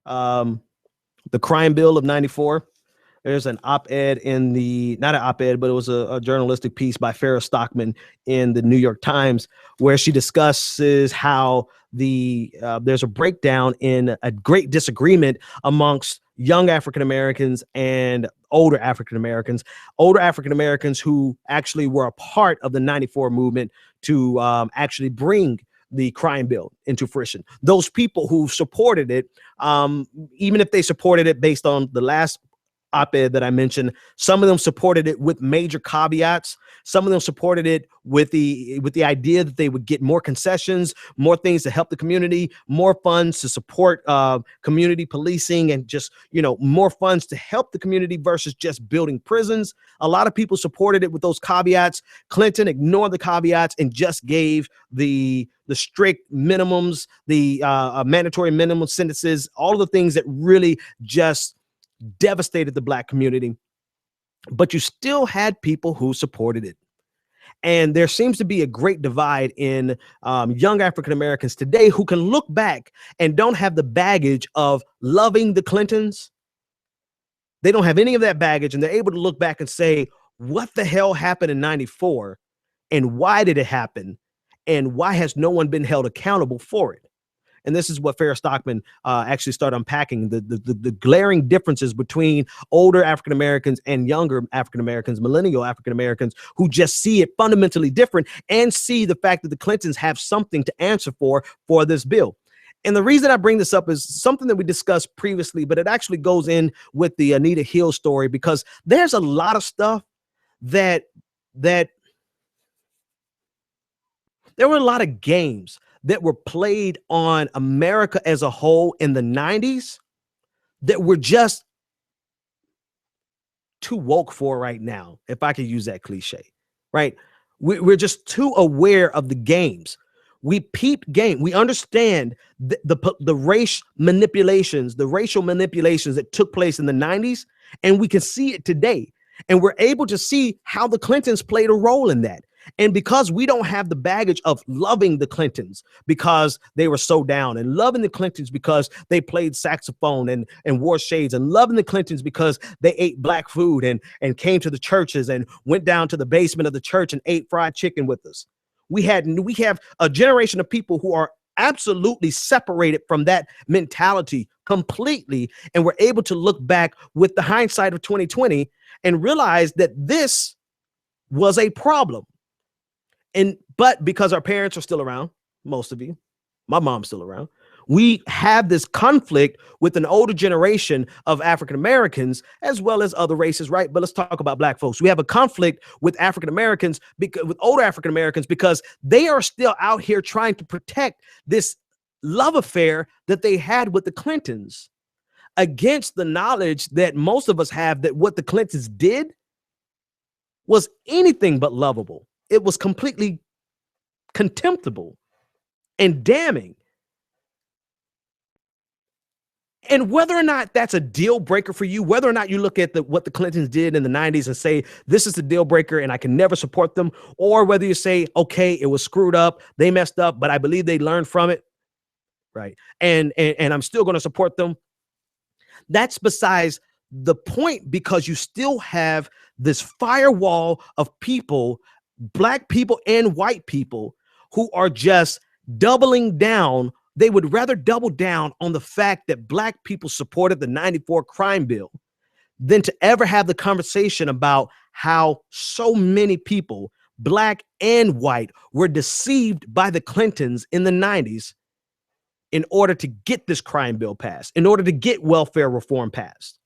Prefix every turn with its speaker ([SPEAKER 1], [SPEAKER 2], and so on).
[SPEAKER 1] um, the crime bill of 94. There's an op-ed in not an op-ed, but it was a journalistic piece by Farrah Stockman in the New York Times, where she discusses how there's a breakdown in a great disagreement amongst young African Americans and older African Americans who actually were a part of the 94 movement to actually bring the crime bill into fruition. Those people who supported it, even if they supported it based on the last op-ed that I mentioned, some of them supported it with major caveats. Some of them supported it with the idea that they would get more concessions, more things to help the community, more funds to support community policing, and just, more funds to help the community versus just building prisons. A lot of people supported it with those caveats. Clinton ignored the caveats and just gave the strict minimums, the mandatory minimum sentences, all of the things that really just devastated the Black community. But you still had people who supported it. And there seems to be a great divide in young African Americans today who can look back and don't have the baggage of loving the Clintons. They don't have any of that baggage, and they're able to look back and say, what the hell happened in 94? And why did it happen? And why has no one been held accountable for it? And this is what Farrah Stockman actually started unpacking, the glaring differences between older African Americans and younger African Americans, millennial African Americans, who just see it fundamentally different and see the fact that the Clintons have something to answer for this bill. And the reason I bring this up is something that we discussed previously, but it actually goes in with the Anita Hill story, because there's a lot of stuff that there were a lot of games that were played on America as a whole in the 90s that were just too woke for right now, if I could use that cliche, right? We're just too aware of the games. We peep game. We understand the racial manipulations that took place in the 90s, and we can see it today. And we're able to see how the Clintons played a role in that. And because we don't have the baggage of loving the Clintons because they were so down, and loving the Clintons because they played saxophone and wore shades, and loving the Clintons because they ate Black food and came to the churches and went down to the basement of the church and ate fried chicken with us. We have a generation of people who are absolutely separated from that mentality completely, and we're able to look back with the hindsight of 2020 and realize that this was a problem. But because our parents are still around, most of you, my mom's still around, we have this conflict with an older generation of African Americans as well as other races, right? But let's talk about Black folks. We have a conflict with African Americans, with older African Americans, because they are still out here trying to protect this love affair that they had with the Clintons, against the knowledge that most of us have that what the Clintons did was anything but lovable. It was completely contemptible and damning. And whether or not that's a deal breaker for you, whether or not you look at what the Clintons did in the 90s and say, this is a deal breaker and I can never support them, or whether you say, okay, it was screwed up, they messed up, but I believe they learned from it, right? And I'm still going to support them. That's besides the point, because you still have this firewall of people, Black people and white people, who are just doubling down. They would rather double down on the fact that Black people supported the 94 crime bill than to ever have the conversation about how so many people, Black and white, were deceived by the Clintons in the 90s in order to get this crime bill passed, in order to get welfare reform passed.